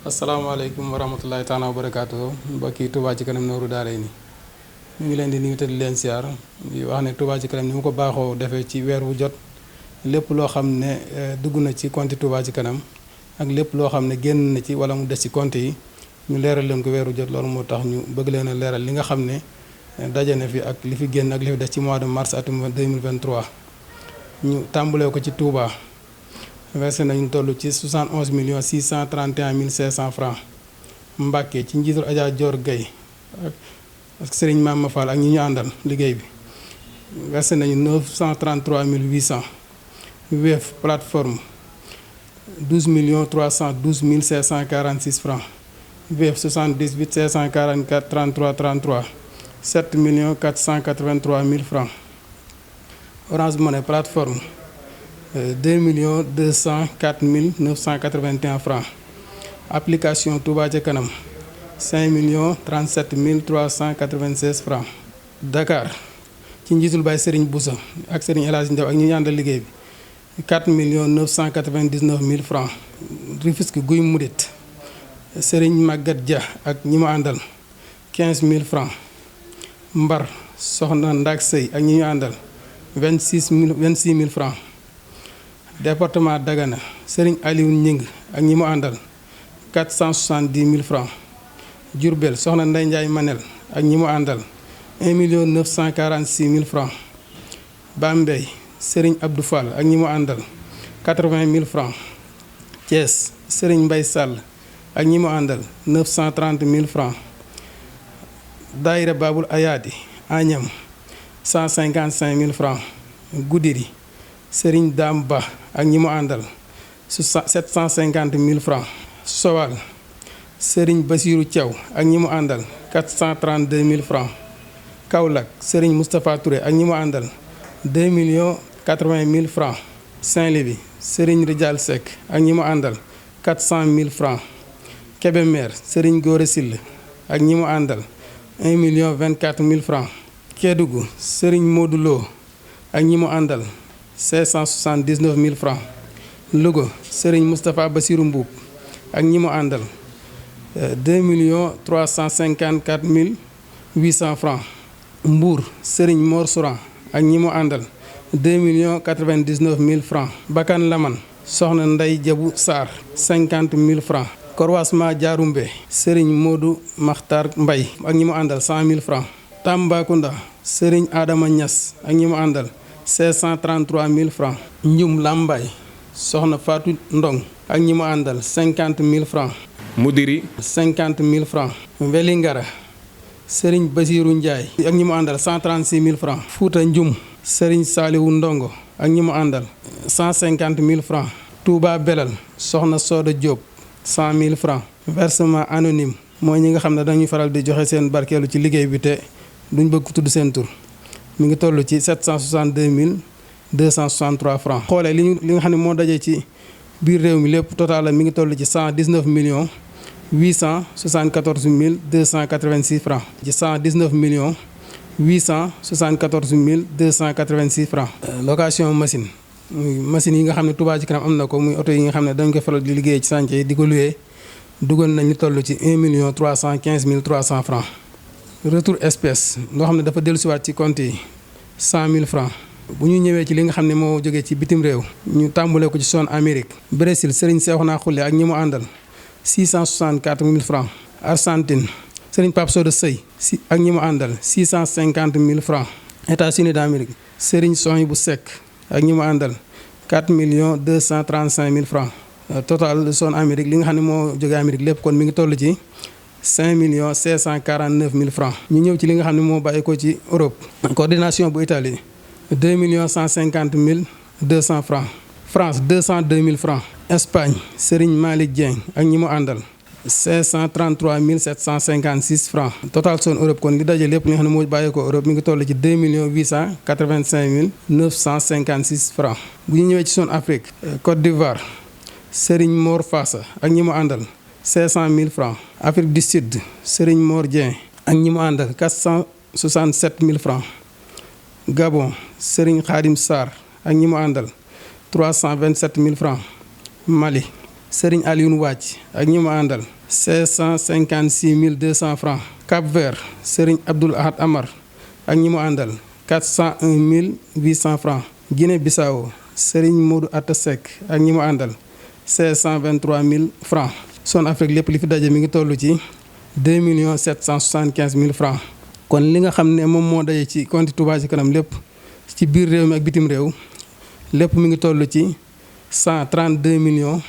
asalaamaaleykum wa rahmatulahi taala wa barakaatu mbokki Touba ci kanam Nourou Darayni ñu ngi leen di nuyu te di leen siyaar di wax ne Touba ci kanam ni mu ko baaxoo defee ci weer wu jot lépp loo xam ne dugg na ci compte Touba ci kanam ak lépp loo xam ne génn na ci wala mu des ci compte yi ñu leeral leen ko weer wu jot loolu moo tax ñu bëgg leen a leeral li nga xam ne daje na fi ak li fi génn ak li fi des ci mois de mars atum 2023 ñu tàmbalee ko ci Touba. versé nañu toll ci 71 millions 631 mille 500 francs Mbàkke ci njiitul Adja Dior Gueye ak Serigne Mama Fall ak ñi ñu àndal liggéey bi versé nañu 933 mille 800 Wave plateforme 12 millions 312 mille 546 francs Wave 78 544 33 33 7 millions 483 mille francs Orange Money plateforme 2 millions 204 mille 981 francs application Touba ca kanam 5 millions 37 mille 396 francs Dakar ci njiitul Baye Serigne Boussa ak Serigne El Hadj Ndaw ak ñi ñaandal liggéey bi 4 millions 999 mille francs Rufisque Guy Mouride Serigne Maguette Dia ak ñi mu àndal 15 mille francs Mbar Soxna Ndak Sey ak ñi ñu àndal 26 mille francs département Dagana Serigne Aliou Ñing ak ñi mu àndal 470 mille francs Diourbel Soxna Ndey Ndiaye Manel ak ñi mu àndal 1 million 946 mille francs Bambey Serigne Abdou Fall ak ñi mu àndal 80 mille francs Thiès Serigne Mbaye Sall ak ñi mu àndal 930 mille francs Daïra Babul Ayaadi Agnam 155 mille francs Goudiri Serigne Dame Ba ak ñi mu àndal 750 mille francs Sowal Serigne Bassirou Thiaw ak ñi mu àndal 432 mille francs Kaolack Serigne Moustapha Touré ak ñi mu àndal 2 millions 80 mille francs Saint-Louis Serigne Rijal Seck ak ñi mu àndal 400 mille francs Kébémer Serigne Gora Sill ak ñi mu àndal 1 million 24 mille francs Kédougou Serigne Modou Lo ak ñi mu àndal 579 mille francs Louga Serigne Moustapha Bassirou Mbuub ak ñi mu àndal 2 millions 354 mille 800 francs Mbour Serigne Mor Souran ak ñi mu àndal 2 millions 99 mille francs Bakan Laman Soxna Ndey Jabu Sarr 50 mille francs Korwasma Diaroumbe Serigne Modou Makhtar Mbay ak ñi mu àndal 100 mille francs Tambacounda Serigne Adama Niass ak ñi mu àndal 533 mille francs Njum Lambaay Soxna Fatou Ndong ak ñi mu àndal 50 mille francs Mudiri 50 mille francs Vélingara Serigne Basirou Ndiaye ak ñi mu àndal 136 mille francs Fouta Njum Serigne Saliou Ndongo ak ñi mu àndal 150 mille francs Touba Belal Soxna Soda Diop 100 mille francs versement anonyme mooy ñi nga xam ne dañuy faral di joxe seen barkeelu ci liggéey bi te duñ bëgg tudd seen tur mi ngi toll ci 762 mille 263 francs xoolee li nga xam ne moo dajee ci biir réew mi lépp total la mi ngi toll ci 119 millions 874 mille 286 francs ci 119 millions 874 mille 286 francs location machine yi nga xam ne Touba ci kanam am na ko muy oto yi nga xam ne dañ ko faral di liggéey ci chantier yi di ko loué dugal nañu toll ci 1 million 315 mille 300 francs retour espèce loo xam ne dafa dellusiwaat ci compte yi 100 mille francs bu ñu ñëwee ci li nga xam ne moo jógee ci bitim réew ñu tàmbalee ko ci zone Amérique Brésil Serigne Cheikhouna Khoule ak ñi mu àndal 664 mille francs Argentine Serigne Pape Soda Sey ak ñi mu àndal 650 mille francs États-Unis d'Amérique Serigne Sohibou Seck ak ñi mu àndal 4 millions 235 mille francs total zone Amérique li nga xam ne moo jógee Amérique lépp kon mi ngi toll ci 5 millions 549 mille francs ñu ñëw ci li nga xam ne moo bàyyi ko ci Europe coordination bu Italie 2 millions 150 mille 200 francs France 202 mille francs Espagne Serigne Malick Dieng ak ñi mu àndal 533 mille 756 francs total zone Europe kon li daje lépp li nga xam ne moo bàyyi ko Europe mi ngi toll ci 2 millions 885 mille 956 francs bu ñu ñëwee ci zone Afrique Côte d'Ivoire Serigne Mor Fassa ak ñi mu àndal 500 mille francs Afrique du Sud Serigne Mor Dieng ak ñi mu àndal 467 mille francs Gabon Serigne Khadim Sarr ak ñi mu àndal 327 mille francs Mali Serigne Alioune Wàcc ak ñi mu àndal 556 200 francs. Cap-Vert Serigne Abdoul Ahad Amar ak ñi mu àndal 401 800 francs. Guinée-Bissau Serigne Modou Atta Seck ak ñi mu àndal 523 000 francs. Zone Afrique lépp li fi daje mi ngi toll ci 2 775 000 francs. kon li nga xam ne moom moo daje ci compte Touba Ca Kanam lépp ci biir réew mi ak bitim réew lépp mi ngi toll ci 132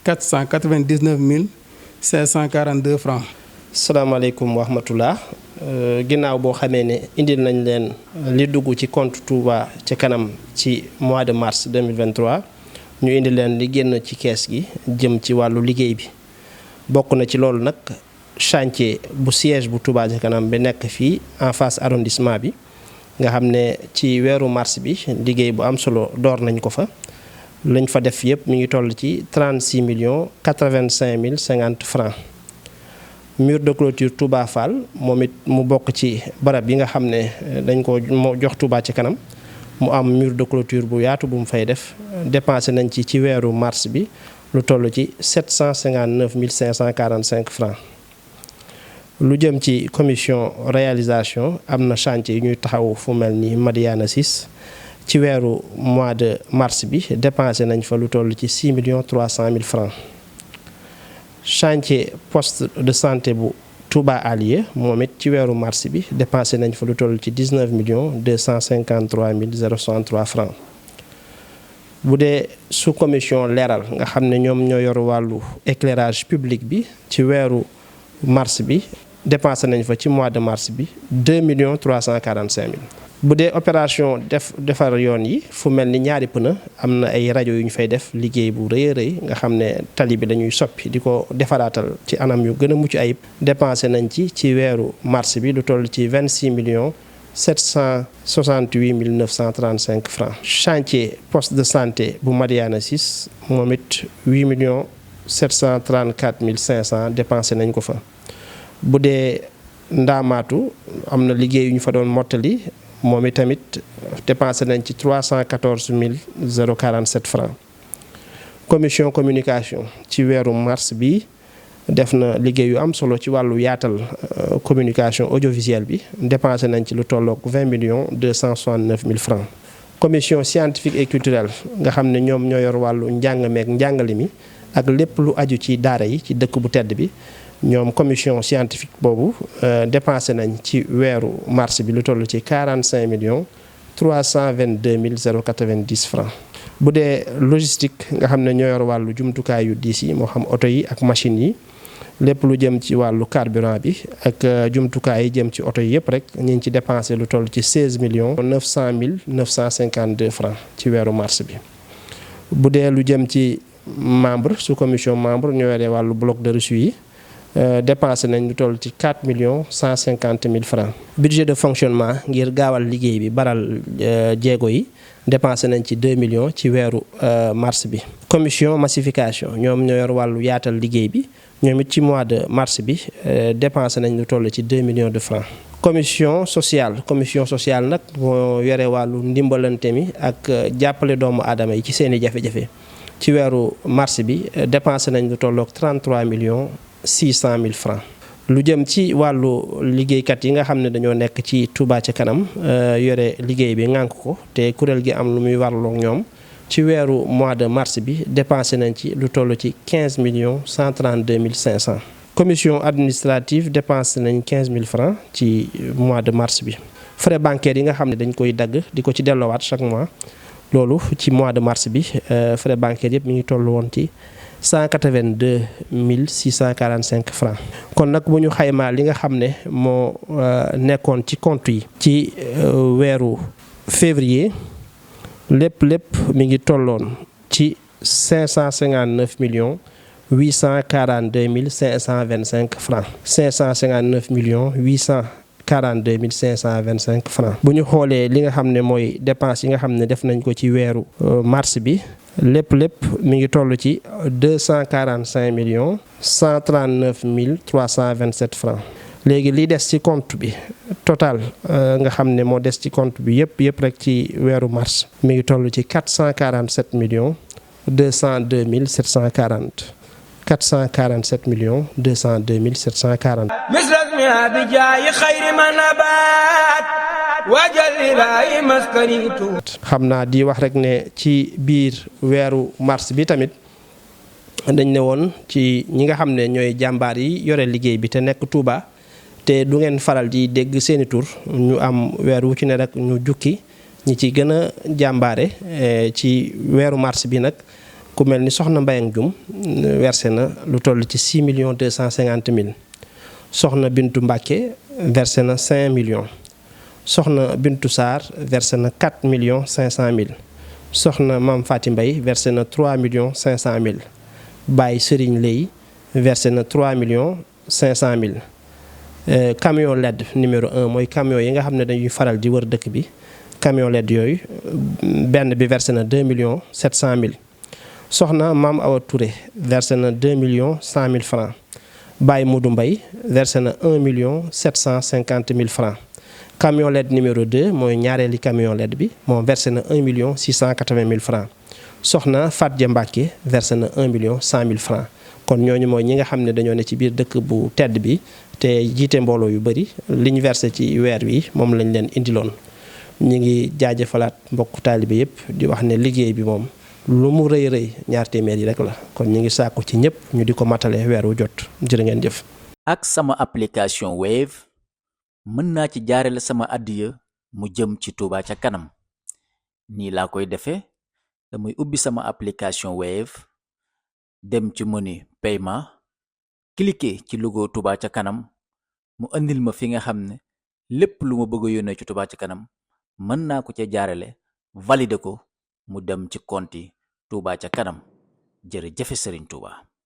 499 542 francs. salaamaaleykum wa rahmatullah. Ginnaaw boo xamee ne indil nañ leen li dugg ci compte Touba Ca Kanam ci mois de mars 2023 ñu indi leen li génn ci kees gi jëm ci wàllu liggéey bi. bokk na ci loolu nag chantier bu siège bu Touba Ca Kanam bi nekk fii en face arrondissement bi nga xam ne ci weeru mars bi liggéey bu am solo door nañ ko fa. lañ fa def yëpp mi ngi toll ci 36 085 050 francs. mur de clôture Touba Fall moom it mu bokk ci barab yi nga xam ne dañ ko jox Touba Ca Kanam mu am mur de clôture bu yaatu bu mu fay def dépensé nañ ci weeru mars bi lu toll ci 759 545 francs. lu jëm ci commission réalisation am na chantier yu ñuy taxaw fu mel ni Madiana 6 ci weeru mois de mars bi dépensé nañ fa lu toll ci 6 300 000 francs. chantier poste de santé bu Touba Alieu moom it ci weeru mars bi dépensé nañ fa lu toll ci 19 253 063 francs. bu dee sous commission leeral nga xam ne ñoom ñoo yor wàllu éclairage public bi ci weeru mars bi dépensé nañ fa ci mois de mars bi 2 345 000. bu dee opération defar yoon yi fu mel ni ñaari pneu am na ay rajo yu ñu fay def liggéey bu rëy a rëy nga xam ne tali bi dañuy soppi di ko defaraatal ci anam yu gën a mucc ayib. dépensé nañ ci weeru mars bi lu toll ci 26 768 935 francs. chantier poste de santé bu Madiana 6 moom it 8 734 500 dépensé nañ ko fa. bu dee ndaamaatu am na liggéey yu ñu fa doon mottali moom it tamit dépensé nañ ci 314 047 francs. commission communication ci weeru mars bi def na liggéey yu am solo ci wàllu yaatal communication audiovisuelle bi dépensé nañ ci lu tolloog 20 269 000 francs. commission scientifique et culturelle nga xam ne ñoom ñoo yor wàllu njàng meek njàngale mi ak lépp lu aju ci daara yi ci dëkk bu tedd bi ñoom commission scientifique boobu dépensé nañ ci weeru mars bi lu toll ci 45 322 090 francs. bu dee logistique nga xam ne ñoo yor wàllu jumtukaay yu diis yi moo xam oto yi ak machines yi lépp lu jëm ci wàllu carburant bi ak jumtukaay yi jëm ci oto yi yëpp rek ñu ngi ci dépensé lu toll ci 16 900 952 francs ci weeru mars bi. bu dee lu jëm ci membre sous commission membre ñoo yore wàllu bloc de reçu yi dépensé nañ lu toll ci 4 150 000 francs. budget de fonctionnement ngir gaawal liggéey bi baral jéego yi dépensé nañ ci 2 millions ci weeru mars bi. commission massification ñoom ñoo yor wàllu yaatal liggéey bi ñoom it ci mois de mars bi dépensé nañ lu toll ci 2 millions de francs. commission sociale nag moo yore wàllu ndimbalante mi ak jàppale doomu aadama yi ci seen i jafe-jafe ci weeru mars bi dépensé nañ lu tolloog 33 600 000 francs. lu jëm ci wàllu liggéeykat yi nga xam ne dañoo nekk ci Touba Ca Kanam yore liggéey bi ŋànk ko te kuréel gi am lu muy warloog ñoom ci weeru mois de mars bi dépensé nañ ci lu toll ci 15 132 500. commission administrative dépensé nañ 15 000 francs ci mois de mars bi. frais bancaires yi nga xam ne dañ koy dagg di ko ci delloowaat chaque mois loolu ci mois de mars bi frais bancaires yëpp mi ngi toll woon ci 182 645 francs. kon nag bu ñu xaymaa li nga xam ne moo nekkoon ci compte yi ci weeru février lépp mi ngi tolloon ci 559 842 525 francs. 559 842 525 francs. bu ñu xoolee li nga xam ne mooy dépense yi nga xam ne def nañ ko ci weeru mars bi lépp mi ngi toll ci 245 139 327 francs. léegi li des ci compte bi total nga xam ne moo des ci compte bi yëpp rek ci weeru mars mi ngi toll ci 447 202 740 447 millions 202 740. xam naa di wax rek ne ci biir weeru mars bi tamit dañ ne woon ci ñi nga xam ne ñooy jàmbaar yi yore liggéey bi te nekk Touba te du ngeen faral di dégg seeni tur ñu am weer wu ci ne rek ñu jukki ñi ci gën a jàmbaare ci weeru mars bi nag ku mel ni soxna Mbayang Jum versé na lu toll ci 6 millions 250 mille. soxna Bintu Mbàkke versé na 5 millions. soxna Bintu Sarr versé na 4 millions 500 mille. soxna Mam Fati Mbay versé na 3 millions 500 mille. Baye Serigne Lay versé na 3 millions 500 mille. Camion LED numéro 1 mooy camion yi nga xam ne dañuy faral di wër dëkk bi. camion LED yooyu benn bi versé na 2 millions 700 mille. soxna Maam Awa Touré versé na 2 millions 100 mille francs. Baye Modou Mbay versé na 1 million 750 mille francs. Camion LED numéro 2 mooy ñaareeli camion LED bi moom versé na 1 million 680 mille francs. soxna Fatja Mbàkke versé na 1 million 100 mille francs. kon ñooñu mooy ñi nga xam ne dañoo ne ci biir dëkk bu tedd bi te jiite mbooloo yu bari li ñu versé ci weer wi moom lañ leen indiloon. ñi ngi jaajëfalaat mbokku taalibe yépp di wax ne liggéey bi moom lu mu rëy rëy ñaar téeméer yi rek la kon ñi ngi sàkku ci ñëpp ñu di ko matale weer wu jot jërë ngeen jëf. ak sama application Wave mën naa ci jaarale sama addiya mu jëm ci Touba ca kanam nii laa koy defee damay ubbi sama application Wave dem ci menu paiement cliquer ci logo Touba ca kanam mu andil ma fi nga xam ne lépp lu ma bëgg a yónnee ci Touba ca kanam mën naa ko ca jaarale valider ko mu dem ci compte Touba ca kanam jërëjëf Serigne Touba.